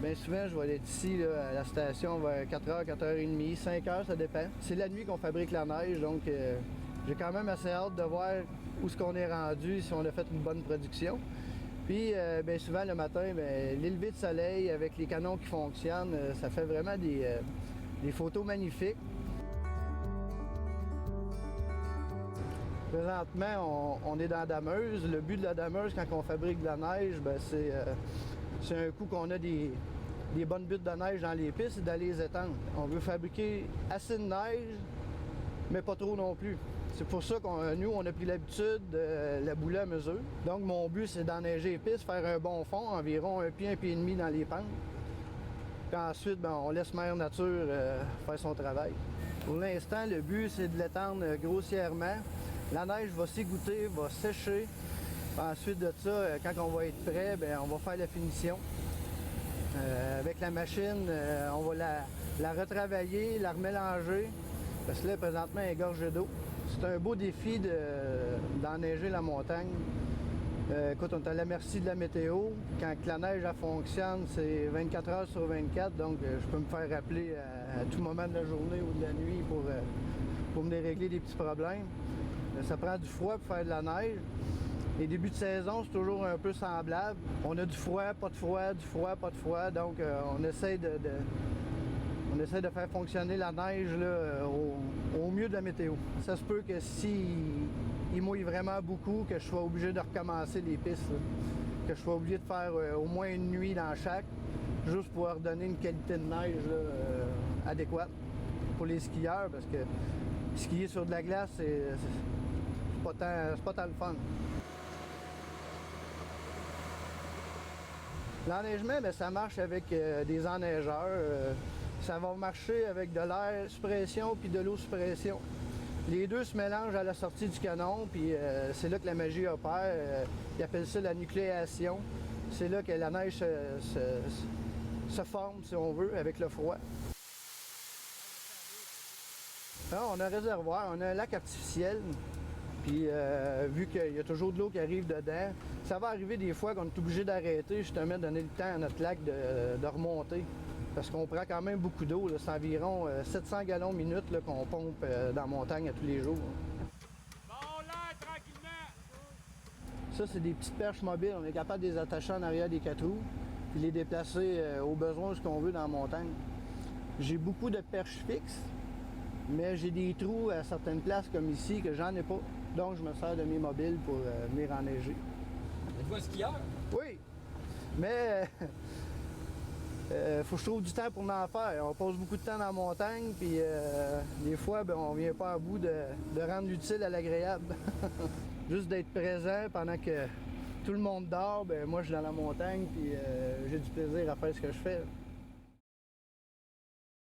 bien souvent, je vais être ici là, à la station vers 4h, 4h30, 5h, ça dépend. C'est la nuit qu'on fabrique la neige, donc j'ai quand même assez hâte de voir où est-ce qu'on est rendu, si on a fait une bonne production. Puis, bien souvent, le matin, les levées de soleil avec les canons qui fonctionnent, ça fait vraiment des photos magnifiques. Présentement, on est dans la dameuse. Le but de la dameuse, quand on fabrique de la neige, c'est un coup qu'on a des bonnes buttes de neige dans les pistes et d'aller les étendre. On veut fabriquer assez de neige, mais pas trop non plus. C'est pour ça nous, on a pris l'habitude de la bouler à mesure. Donc, mon but, c'est d'enneiger les pistes, faire un bon fond, environ 1 pied et demi dans les pentes. Puis ensuite, on laisse Mère Nature faire son travail. Pour l'instant, le but, c'est de l'étendre grossièrement. La neige va s'égoutter, va sécher. Ensuite de ça, quand on va être prêt, on va faire la finition. Avec la machine, on va la retravailler, la remélanger. Parce que là, présentement, elle est gorgée d'eau. C'est un beau défi d'enneiger la montagne. Écoute, on est à la merci de la météo. Quand la neige elle fonctionne, c'est 24 heures sur 24. Donc, je peux me faire rappeler à tout moment de la journée ou de la nuit pour venir régler des petits problèmes. Ça prend du froid pour faire de la neige. Les débuts de saison, c'est toujours un peu semblable. On a du froid, pas de froid, du froid, pas de froid. Donc, on essaie de faire fonctionner la neige là, au mieux de la météo. Ça se peut que il mouille vraiment beaucoup, que je sois obligé de recommencer les pistes. Là. Que je sois obligé de faire au moins une nuit dans chaque, juste pour leur donner une qualité de neige là, adéquate pour les skieurs, parce que skier sur de la glace, c'est pas tant le fun. L'enneigement, ça marche avec des enneigeurs. Ça va marcher avec de l'air sous pression puis de l'eau sous pression. Les deux se mélangent à la sortie du canon, puis c'est là que la magie opère. Ils appellent ça la nucléation. C'est là que la neige se forme, si on veut, avec le froid. Alors, on a un réservoir, on a un lac artificiel. Puis vu qu'il y a toujours de l'eau qui arrive dedans, ça va arriver des fois qu'on est obligé d'arrêter, justement, de donner le temps à notre lac de remonter. Parce qu'on prend quand même beaucoup d'eau. C'est environ 700 gallons minute qu'on pompe dans la montagne à tous les jours. Bon, là, tranquillement! Ça, c'est des petites perches mobiles. On est capable de les attacher en arrière des 4 roues puis les déplacer au besoin ce qu'on veut dans la montagne. J'ai beaucoup de perches fixes, mais j'ai des trous à certaines places comme ici que j'en ai pas. Donc, je me sers de mes mobiles pour venir enneiger. Êtes-vous un skieur? Oui, mais faut que je trouve du temps pour m'en faire. On passe beaucoup de temps dans la montagne, puis des fois, on vient pas à bout de rendre l'utile à l'agréable. Juste d'être présent pendant que tout le monde dort, moi je suis dans la montagne, puis j'ai du plaisir à faire ce que je fais.